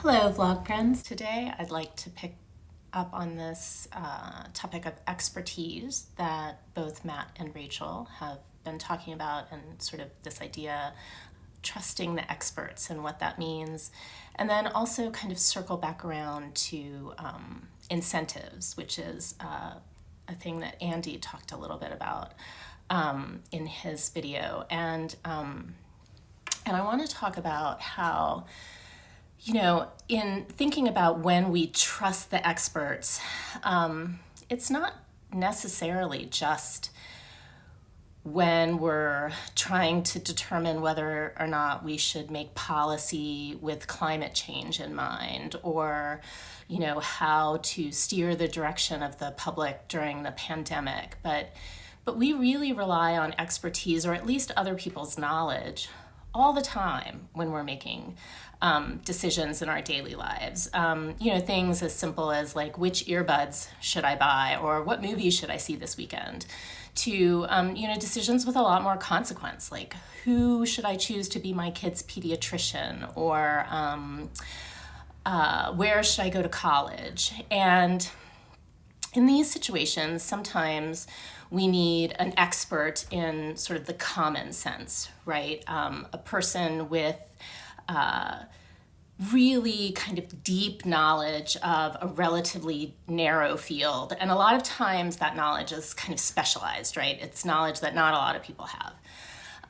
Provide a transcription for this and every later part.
Hello, vlog friends. Today I'd like to pick up on this topic of expertise that both Matt and Rachel have been talking about, and sort of this idea trusting the experts and what that means, and then also kind of circle back around to incentives, which is a thing that Andy talked a little bit about in his video. And I want to talk about how, in thinking about when we trust the experts, it's not necessarily just when we're trying to determine whether or not we should make policy with climate change in mind, or, how to steer the direction of the public during the pandemic. But we really rely on expertise, or at least other people's knowledge, all the time when we're making decisions in our daily lives. Things as simple as like, which earbuds should I buy, or what movie should I see this weekend, to decisions with a lot more consequence, like who should I choose to be my kid's pediatrician, or where should I go to college. And in these situations, sometimes we need an expert in sort of the common sense, right? A person with really kind of deep knowledge of a relatively narrow field. And a lot of times that knowledge is kind of specialized, right? It's knowledge that not a lot of people have.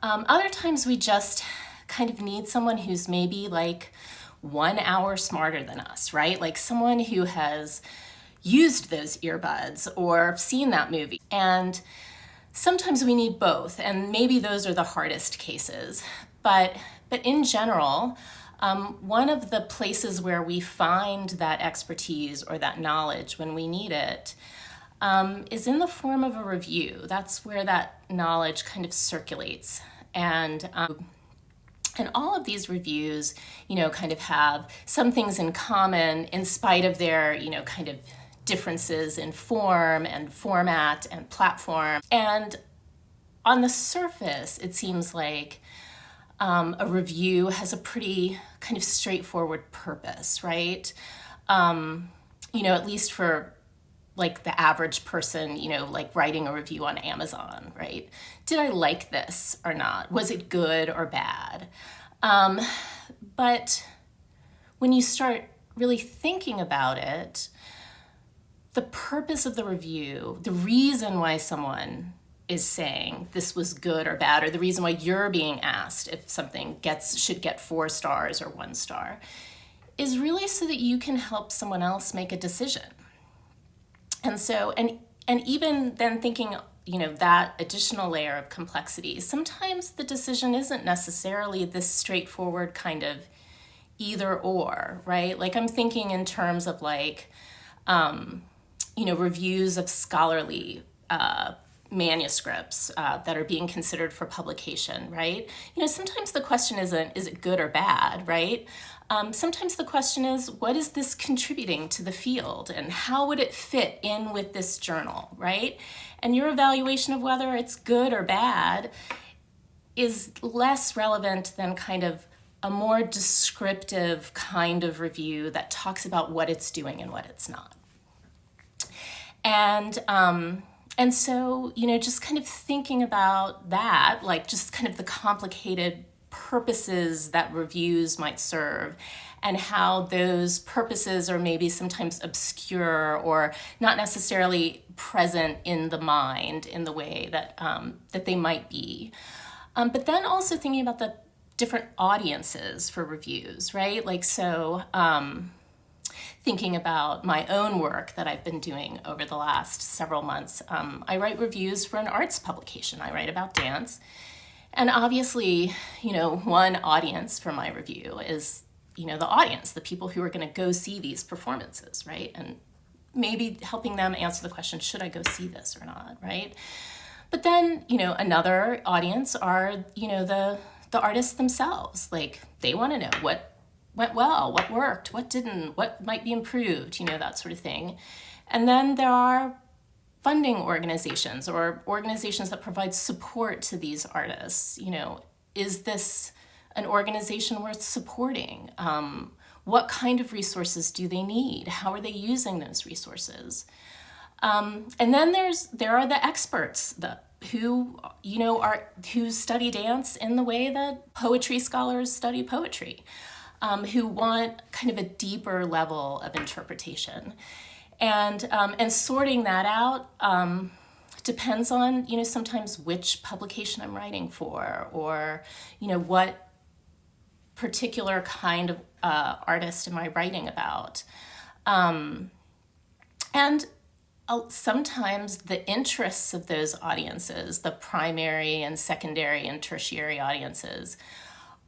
Other times we just kind of need someone who's maybe like 1 hour smarter than us, right? Like someone who has used those earbuds or seen that movie. And sometimes we need both, and maybe those are the hardest cases. But in general, one of the places where we find that expertise or that knowledge when we need it is in the form of a review. That's where that knowledge kind of circulates. And all of these reviews, kind of have some things in common in spite of their, kind of differences in form and format and platform. And on the surface, it seems like a review has a pretty kind of straightforward purpose, right? At least for like the average person, like writing a review on Amazon, right? Did I like this or not? Was it good or bad? But when you start really thinking about it, the purpose of the review, the reason why someone is saying this was good or bad, or the reason why you're being asked if something should get 4 stars or 1 star, is really so that you can help someone else make a decision. And so, and even then thinking, that additional layer of complexity, sometimes the decision isn't necessarily this straightforward kind of either or, right? Like I'm thinking in terms of like, reviews of scholarly manuscripts that are being considered for publication, right? Sometimes the question isn't, is it good or bad, right? Sometimes the question is, what is this contributing to the field, and how would it fit in with this journal, right? And your evaluation of whether it's good or bad is less relevant than kind of a more descriptive kind of review that talks about what it's doing and what it's not. And so, just kind of thinking about that, like just kind of the complicated purposes that reviews might serve, and how those purposes are maybe sometimes obscure or not necessarily present in the mind in the way that that they might be. But then also thinking about the different audiences for reviews, right? Like, so thinking about my own work that I've been doing over the last several months. I write reviews for an arts publication. I write about dance. And obviously, one audience for my review is, the audience, the people who are going to go see these performances, right? And maybe helping them answer the question, should I go see this or not, right? But then, another audience are, the artists themselves. Like, they want to know what went well, what worked, what didn't, what might be improved, that sort of thing. And then there are funding organizations or organizations that provide support to these artists. Is this an organization worth supporting? What kind of resources do they need? How are they using those resources? And then there are the experts who study dance in the way that poetry scholars study poetry, who want kind of a deeper level of interpretation, and sorting that out depends on sometimes which publication I'm writing for, or what particular kind of artist am I writing about, and sometimes the interests of those audiences, the primary and secondary and tertiary audiences,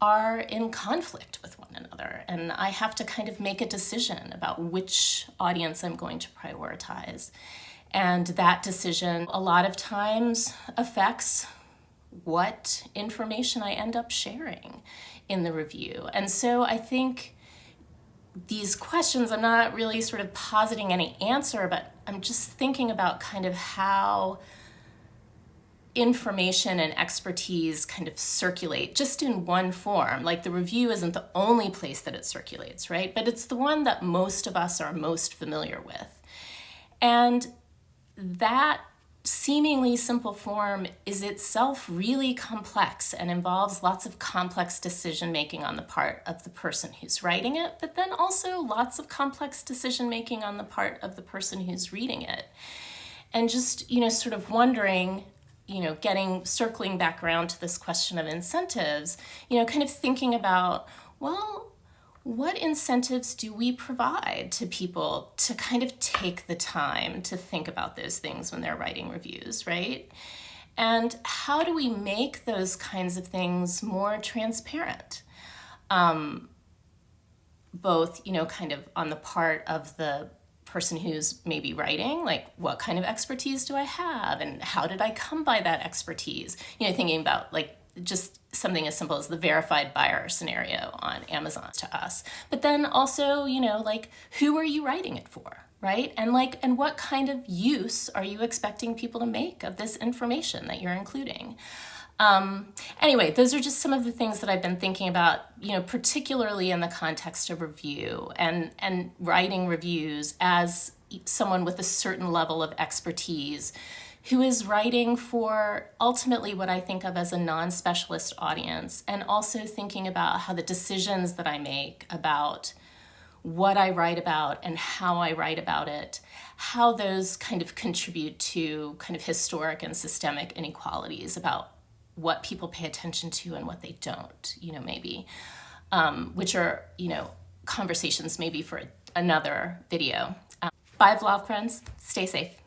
are in conflict with one another. And I have to kind of make a decision about which audience I'm going to prioritize. And that decision a lot of times affects what information I end up sharing in the review. And so I think these questions, I'm not really sort of positing any answer, but I'm just thinking about kind of how information and expertise kind of circulate just in one form. Like, the review isn't the only place that it circulates, right? But it's the one that most of us are most familiar with. And that seemingly simple form is itself really complex and involves lots of complex decision making on the part of the person who's writing it, but then also lots of complex decision making on the part of the person who's reading it. And just, sort of wondering, circling back around to this question of incentives, kind of thinking about, well, what incentives do we provide to people to kind of take the time to think about those things when they're writing reviews, right? And how do we make those kinds of things more transparent? Both, kind of on the part of the person who's maybe writing, like, what kind of expertise do I have and how did I come by that expertise? Thinking about, like, just something as simple as the verified buyer scenario on Amazon to us. But then also, who are you writing it for, right? And what kind of use are you expecting people to make of this information that you're including? Anyway, those are just some of the things that I've been thinking about, particularly in the context of review and writing reviews as someone with a certain level of expertise who is writing for ultimately what I think of as a non-specialist audience, and also thinking about how the decisions that I make about what I write about and how I write about it, how those kind of contribute to kind of historic and systemic inequalities about what people pay attention to and what they don't, maybe, which are, conversations maybe for another video. Bye, vlog friends. Stay safe.